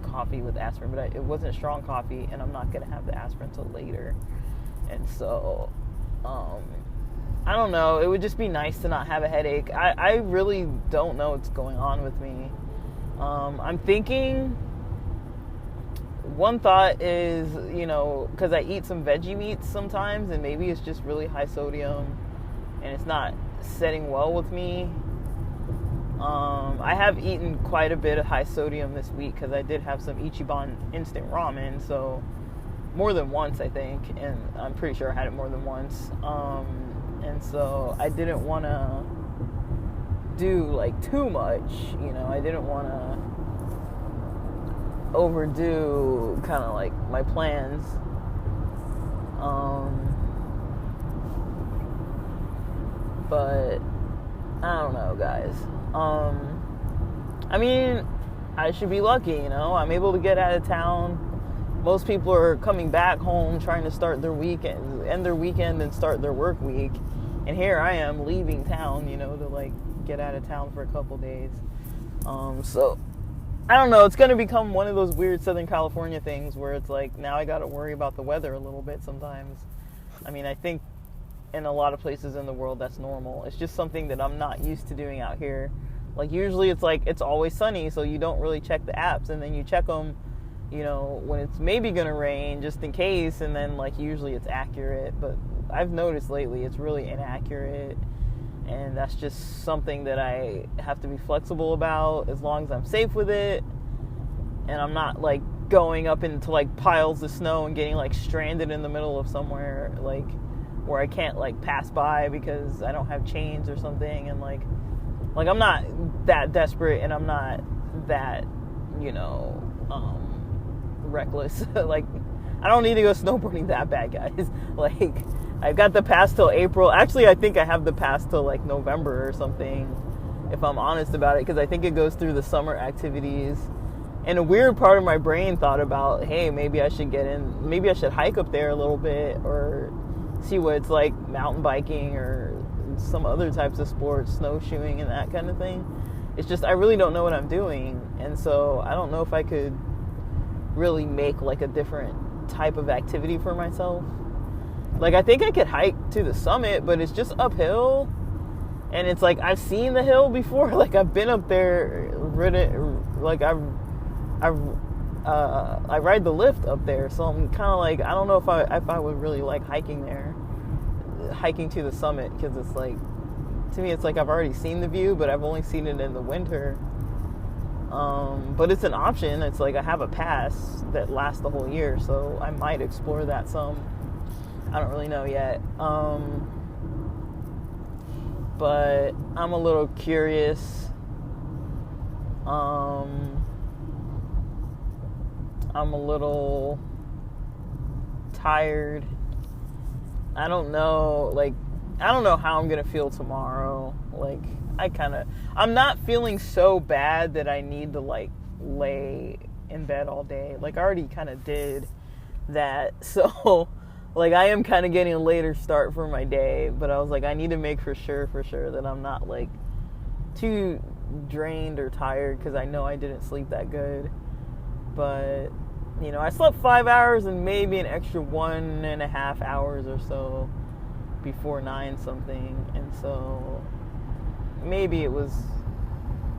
coffee with aspirin, but it wasn't strong coffee, and I'm not going to have the aspirin until later. And so, I don't know. It would just be nice to not have a headache. I really don't know what's going on with me. I'm thinking, one thought is, because I eat some veggie meats sometimes, and maybe it's just really high sodium, and it's not setting well with me. I have eaten quite a bit of high sodium this week, because I did have some Ichiban instant ramen, so more than once, I think, and I'm pretty sure I had it more than once. And so I didn't want to do like too much, I didn't want to overdo kind of like my plans. But I don't know, guys. I mean, I should be lucky, I'm able to get out of town. Most people are coming back home trying to start their weekend, end their weekend and start their work week. And here I am leaving town, to like get out of town for a couple days. So I don't know. It's going to become one of those weird Southern California things where it's like, now I got to worry about the weather a little bit sometimes. I mean, I think in a lot of places in the world that's normal. It's just something that I'm not used to doing out here. Like usually it's like, it's always sunny, so you don't really check the apps, and then you check them, when it's maybe going to rain just in case, and then like usually it's accurate. But I've noticed lately it's really inaccurate, and that's just something that I have to be flexible about, as long as I'm safe with it and I'm not like going up into like piles of snow and getting like stranded in the middle of somewhere, like where I can't like pass by because I don't have chains or something. And like I'm not that desperate, and I'm not that, reckless. Like, I don't need to go snowboarding that bad, guys. Like, I've got the pass till April. Actually, I think I have the pass till like November or something, if I'm honest about it, because I think it goes through the summer activities. And a weird part of my brain thought about, hey, maybe I should hike up there a little bit, or see what it's like mountain biking or some other types of sports, snowshoeing and that kind of thing. It's just I really don't know what I'm doing, and so I don't know if I could really make like a different type of activity for myself. Like, I think I could hike to the summit, but it's just uphill, and it's like I've seen the hill before. Like, I've been up there, like I ride the lift up there, so I'm kind of like, I don't know if I would really like hiking to the summit, because it's like, to me it's like I've already seen the view, but I've only seen it in the winter. But it's an option. It's like I have a pass that lasts the whole year, so I might explore that some. I don't really know yet. But I'm a little curious. I'm a little tired. I don't know how I'm gonna feel tomorrow. Like, I'm not feeling so bad that I need to like lay in bed all day. Like, I already kind of did that. So like, I am kind of getting a later start for my day, but I was like, I need to make for sure that I'm not like too drained or tired, because I know I didn't sleep that good. But, you know, I slept 5 hours and maybe an extra 1.5 hours or so before 9 something. And so maybe it was,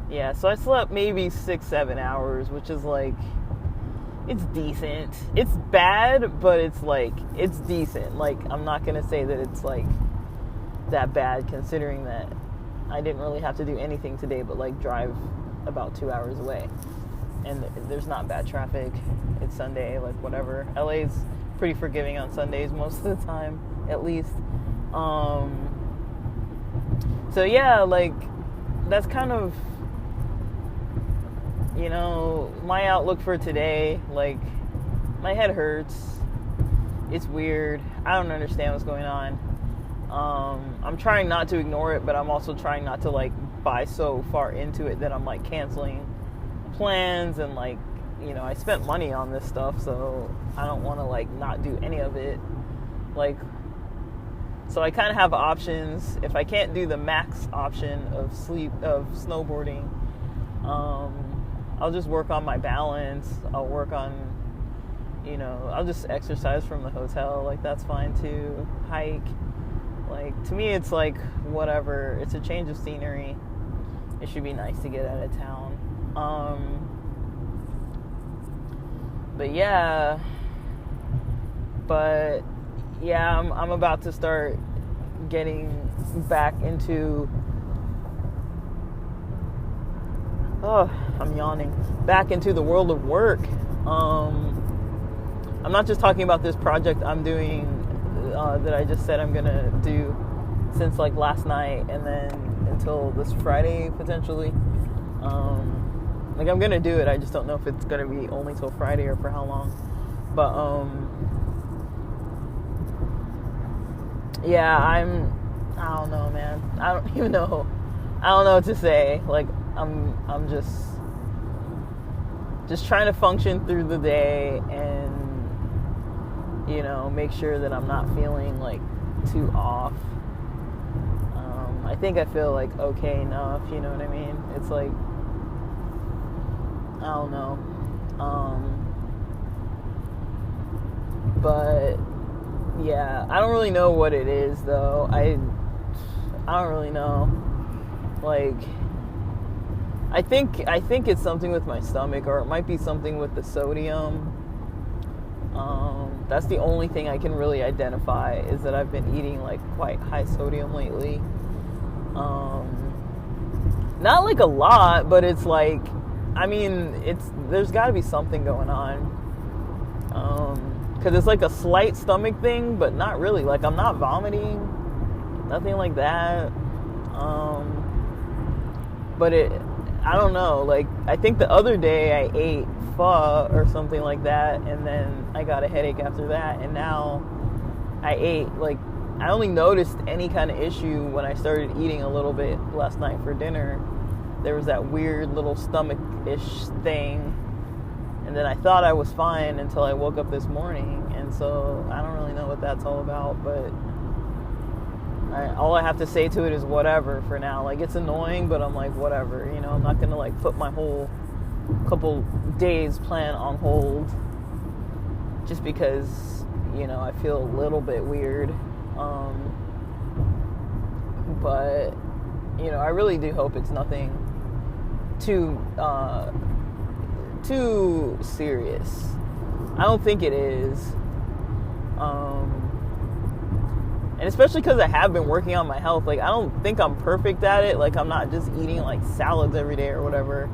yeah, so I slept maybe 6-7 hours, which is like, it's decent. It's bad, but it's like, it's decent. Like, I'm not gonna say that it's like that bad, considering that I didn't really have to do anything today but like drive about 2 hours away, and there's not bad traffic. It's Sunday, like whatever. LA's pretty forgiving on Sundays most of the time, at least. So yeah, like, that's kind of, you know, my outlook for today. Like, my head hurts. It's weird. I don't understand what's going on. I'm trying not to ignore it, but I'm also trying not to like buy so far into it that I'm like canceling plans, and like, you know, I spent money on this stuff, so I don't want to like not do any of it. Like, so I kind of have options. If I can't do the max option of snowboarding, I'll just work on my balance. I'll work on, you know, I'll just exercise from the hotel. Like, that's fine too. Hike. Like, to me, it's like, whatever. It's a change of scenery. It should be nice to get out of town. But yeah, I'm about to start getting back into, I'm yawning, back into the world of work. I'm not just talking about this project I'm doing, that I just said I'm gonna do since like last night, and then until this Friday potentially. Like, I'm gonna do it, I just don't know if it's gonna be only till Friday or for how long. But yeah, I don't know, man. I don't even know. I don't know what to say. Like, I'm just trying to function through the day, and, you know, make sure that I'm not feeling like too off. I think I feel like okay enough, you know what I mean? It's like, I don't know. But yeah, I don't really know what it is though. I don't really know. Like, I think it's something with my stomach, or it might be something with the sodium. That's the only thing I can really identify, is that I've been eating like quite high sodium lately. Not like a lot, but it's like, I mean, there's got to be something going on. Because it's like a slight stomach thing, but not really. Like, I'm not vomiting, nothing like that. But I don't know. Like, I think the other day I ate pho or something like that, and then I got a headache after that. And now I only noticed any kind of issue when I started eating a little bit last night for dinner. There was that weird little stomach-ish thing. And then I thought I was fine until I woke up this morning. And so I don't really know what that's all about. But all I have to say to it is whatever for now. Like, it's annoying, but I'm like, whatever. You know, I'm not gonna like put my whole couple days plan on hold just because, you know, I feel a little bit weird. But you know, I really do hope it's nothing too serious. I don't think it is. And especially because I have been working on my health. Like, I don't think I'm perfect at it. Like, I'm not just eating like salads every day or whatever.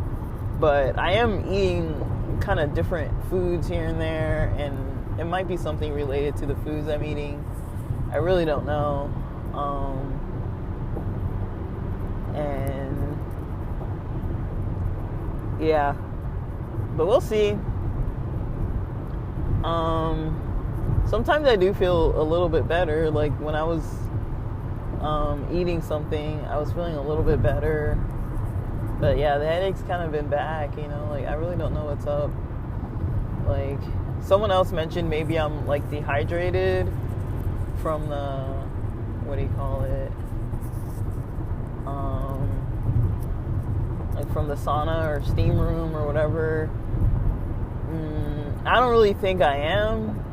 But I am eating kind of different foods here and there. And it might be something related to the foods I'm eating. I really don't know. And yeah, but we'll see. Sometimes I do feel a little bit better. Like, when I was eating something, I was feeling a little bit better. But yeah, the headache's kind of been back, you know. Like, I really don't know what's up. Like, someone else mentioned maybe I'm like dehydrated from the, what do you call it? Like from the sauna or steam room or whatever. I don't really think I am,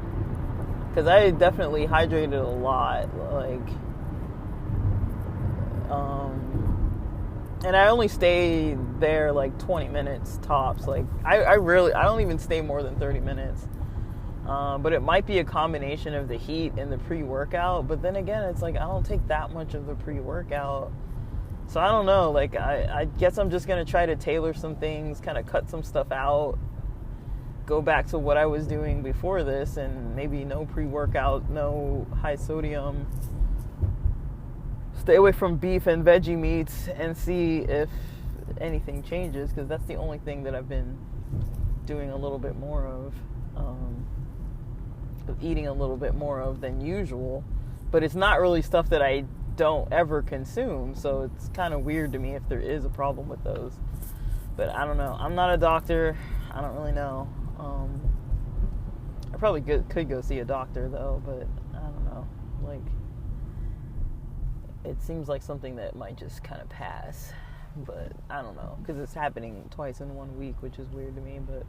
because I definitely hydrated a lot. Like, and I only stayed there like 20 minutes tops. Like, I don't even stay more than 30 minutes. But it might be a combination of the heat and the pre-workout. But then again, it's like I don't take that much of the pre-workout. So I don't know. Like, I guess I'm just going to try to tailor some things, kind of cut some stuff out, go back to what I was doing before this, and maybe no pre-workout, no high sodium. Stay away from beef and veggie meats and see if anything changes, because that's the only thing that I've been doing a little bit more of. Eating a little bit more of than usual, but it's not really stuff that I don't ever consume, so it's kind of weird to me if there is a problem with those. But I don't know. I'm not a doctor. I don't really know. I probably could go see a doctor though, but I don't know. Like, it seems like something that might just kind of pass, but I don't know, because it's happening twice in 1 week, which is weird to me, but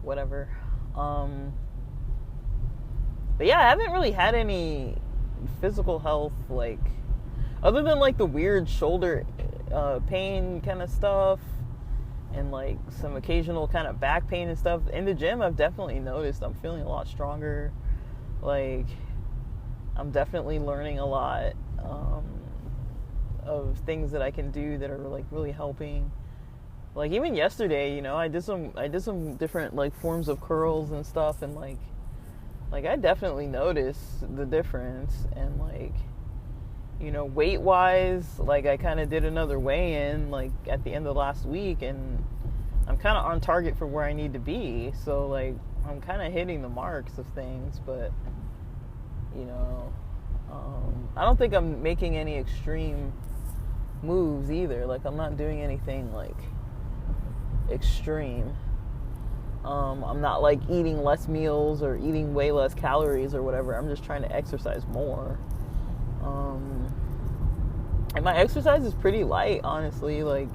whatever. But yeah, I haven't really had any physical health, like, other than like the weird shoulder pain kind of stuff, and like some occasional kind of back pain and stuff. In the gym, I've definitely noticed I'm feeling a lot stronger. Like, I'm definitely learning a lot of things that I can do that are like really helping. Like, even yesterday, you know, I did some different like forms of curls and stuff, and like I definitely noticed the difference. And like, you know, weight wise, like I kind of did another weigh-in like at the end of last week, and I'm kind of on target for where I need to be. So like, I'm kind of hitting the marks of things, but you know, I don't think I'm making any extreme moves either. Like, I'm not doing anything like extreme. I'm not like eating less meals or eating way less calories or whatever. I'm just trying to exercise more. And my exercise is pretty light, honestly. Like,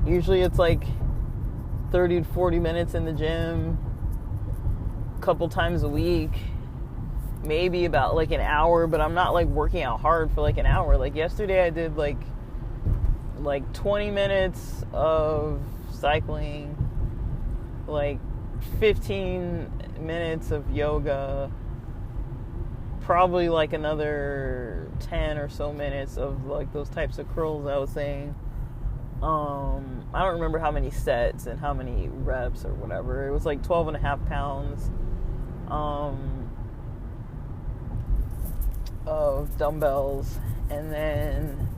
usually it's like 30 to 40 minutes in the gym, a couple times a week, maybe about like an hour, but I'm not like working out hard for like an hour. Like, yesterday I did like 20 minutes of cycling, like 15 minutes of yoga, probably like another 10 or so minutes of like those types of curls I was saying. I don't remember how many sets and how many reps or whatever. It was like 12 and a half pounds of dumbbells, and then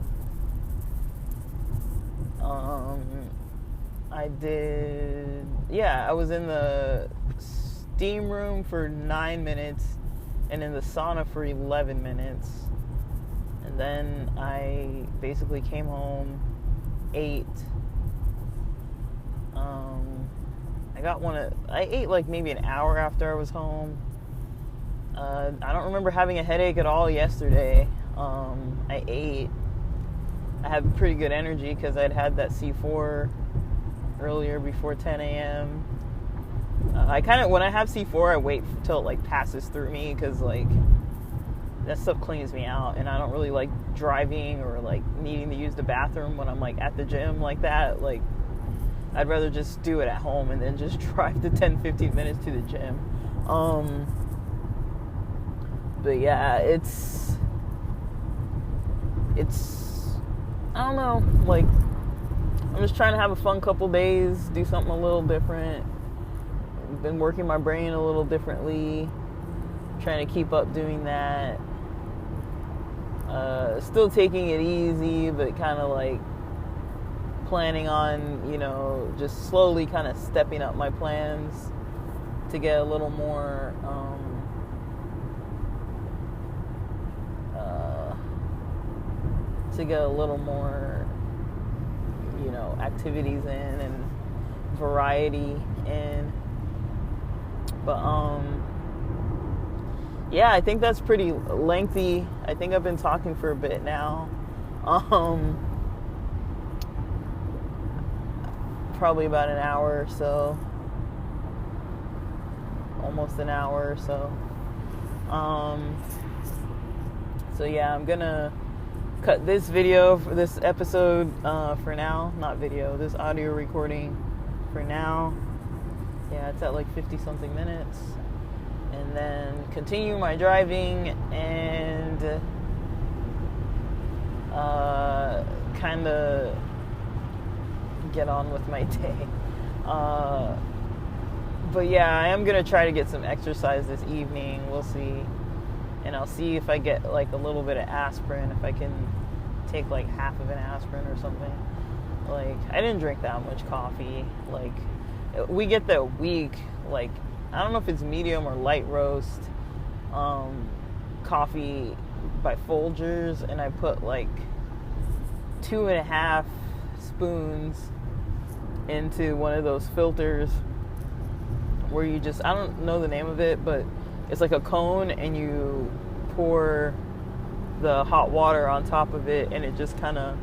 I was in the steam room for 9 minutes and in the sauna for 11 minutes. And then I basically came home, ate. I ate like maybe an hour after I was home. I don't remember having a headache at all yesterday. I ate. I had pretty good energy because I'd had that C4 earlier before 10 a.m. When I have C4, I wait till it like passes through me because like that stuff cleans me out, and I don't really like driving or like needing to use the bathroom when I'm like at the gym like that. Like I'd rather just do it at home and then just drive the 10-15 minutes to the gym. But yeah, it's I don't know, like I'm just trying to have a fun couple days, do something a little different. I've been working my brain a little differently, trying to keep up doing that. Still taking it easy, but kind of like planning on, just slowly kind of stepping up my plans to get a little more activities in and variety in. But yeah, I think that's pretty lengthy. I think I've been talking for a bit now. Probably about an hour or so. Almost an hour or so. So yeah, I'm gonna cut this video for this episode for now. Not video, this audio recording for now. Yeah, it's at like 50 something minutes. And then continue my driving and kind of get on with my day. But yeah, I am going to try to get some exercise this evening. We'll see. And I'll see if I get like a little bit of aspirin, if I can take like half of an aspirin or something. Like, I didn't drink that much coffee. Like, we get the weak, like, I don't know if it's medium or light roast coffee by Folgers, and I put like 2.5 spoons into one of those filters where you just, I don't know the name of it, but it's like a cone and you pour the hot water on top of it and it just kind of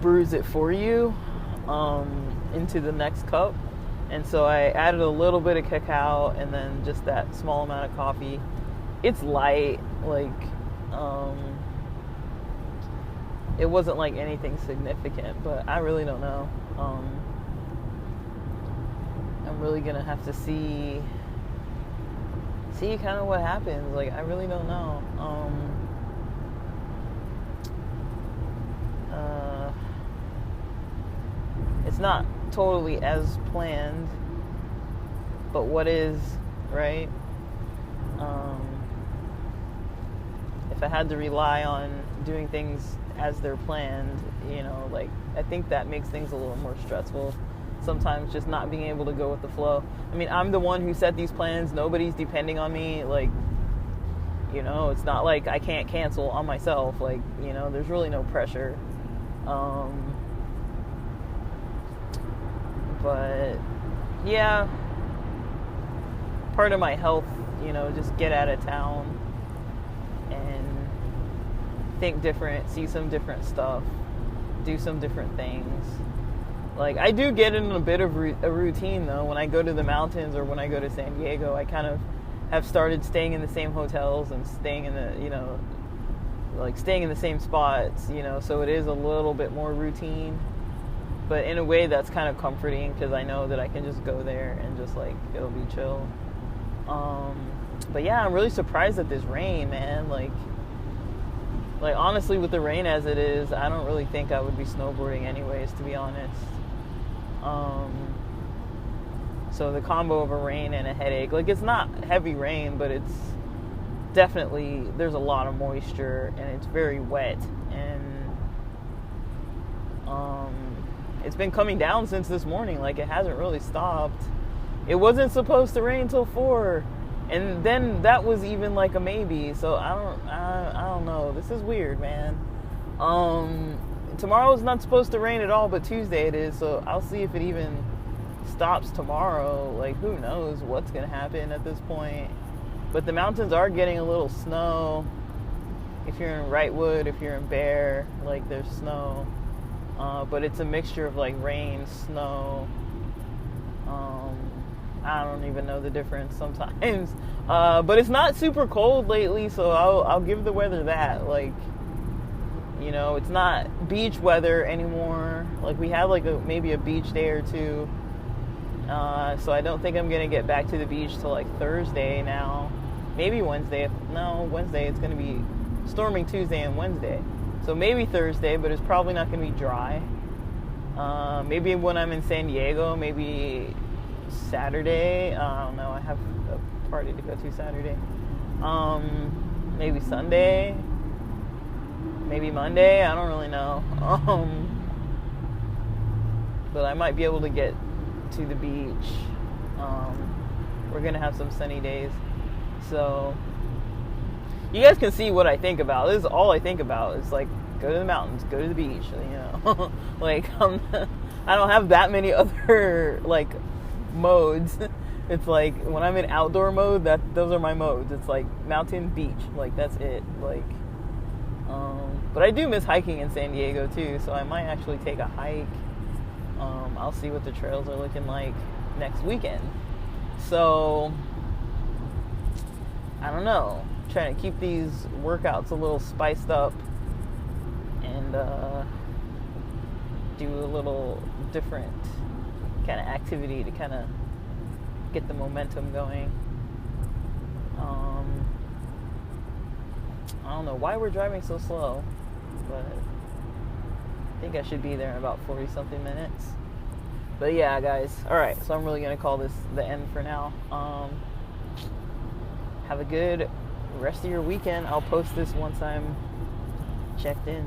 brews it for you into the next cup. And so I added a little bit of cacao and then just that small amount of coffee. It's light, like it wasn't like anything significant, but I really don't know. I'm really gonna have to see kind of what happens. Like, I really don't know. It's not totally as planned, but what is, right? If I had to rely on doing things as they're planned, like, I think that makes things a little more stressful. Sometimes just not being able to go with the flow. I mean, I'm the one who set these plans. Nobody's depending on me. Like, it's not like I can't cancel on myself. Like, there's really no pressure. But yeah, part of my health, just get out of town and think different, see some different stuff, do some different things. Like, I do get in a bit of a routine, though. When I go to the mountains or when I go to San Diego, I kind of have started staying in the same hotels and staying in the, staying in the same spots, so it is a little bit more routine. But in a way, that's kind of comforting because I know that I can just go there and just, like, it'll be chill. But yeah, I'm really surprised at this rain, man. Like, honestly, with the rain as it is, I don't really think I would be snowboarding anyways, to be honest. So the combo of a rain and a headache, like, it's not heavy rain, but it's definitely, there's a lot of moisture and it's very wet, and it's been coming down since this morning. Like, it hasn't really stopped. It wasn't supposed to rain till 4, and then that was even like a maybe. So I don't know. This is weird, man. Tomorrow is not supposed to rain at all, but Tuesday it is. So I'll see if it even stops tomorrow. Like, who knows what's gonna happen at this point. But the mountains are getting a little snow. If you're in Wrightwood, if you're in Bear, like there's snow. But it's a mixture of like rain, snow. I don't even know the difference sometimes. But it's not super cold lately, so I'll give the weather that. Like, you know, it's not beach weather anymore. Like we had like maybe a beach day or two. So I don't think I'm gonna get back to the beach till like Thursday now. Maybe Wednesday. Wednesday. It's gonna be storming Tuesday and Wednesday. So maybe Thursday, but it's probably not gonna be dry. Maybe when I'm in San Diego, maybe Saturday. I don't know. I have a party to go to Saturday. Maybe Sunday. Maybe Monday. I don't really know. But I might be able to get to the beach. We're gonna have some sunny days, so you guys can see what I think about. This is all I think about. It's like, go to the mountains, go to the beach, you know. Like I don't have that many other like modes. It's like when I'm in outdoor mode, those are my modes. It's like mountain, beach, like that's it. Like but I do miss hiking in San Diego too, so I might actually take a hike. I'll see what the trails are looking like next weekend. So, I don't know. Trying to keep these workouts a little spiced up and do a little different kind of activity to kind of get the momentum going. I don't know why we're driving so slow, but I think I should be there in about 40 something minutes. But yeah, guys. Alright, so I'm really going to call this the end for now. Have a good rest of your weekend. I'll post this once I'm checked in.